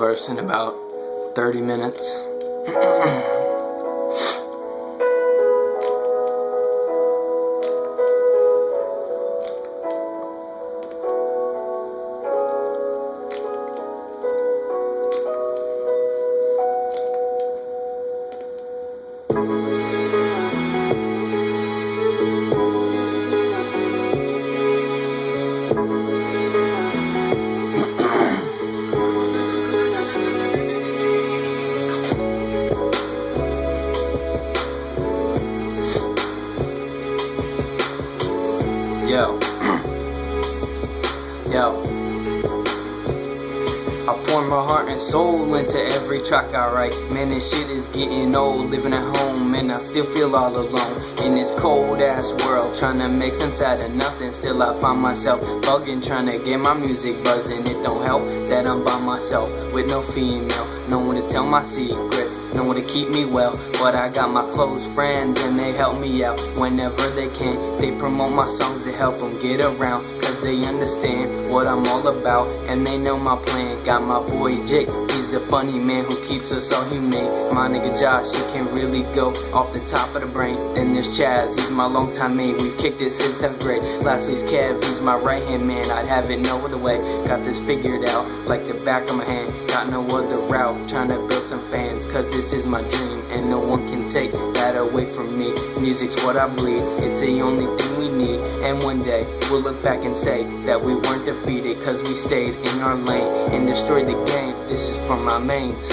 verse in about 30 minutes. Yo, yo, I pour my heart and soul into every track I write. Man, this shit is getting old, living at home, and I still feel all alone in this cold ass world, trying to make sense out of nothing. Still I find myself bugging, trying to get my music buzzing. It don't help that I'm by myself with no female, no one to tell my secrets, no one to keep me well. But I got my close friends and they help me out whenever they can. They promote my songs to help them get around, cause they understand what I'm all about and they know my plan. Got my boy Jake, he's the funny man who keeps us all humane. My nigga Josh, he can really go off the top of the brain. Then there's Chaz, he's my longtime mate, we've kicked it since 7th grade. Lastly's Kev, he's my right hand man, I'd have it no other way. Got this figured out like the back of my hand, got no other route, trying to build some fans, cause this is my dream and no one can take that away from me. Music's what I bleed, it's the only thing we need, and one day we'll look back and say that we weren't defeated, cause we stayed in our lane and destroyed the game. This is from my mains.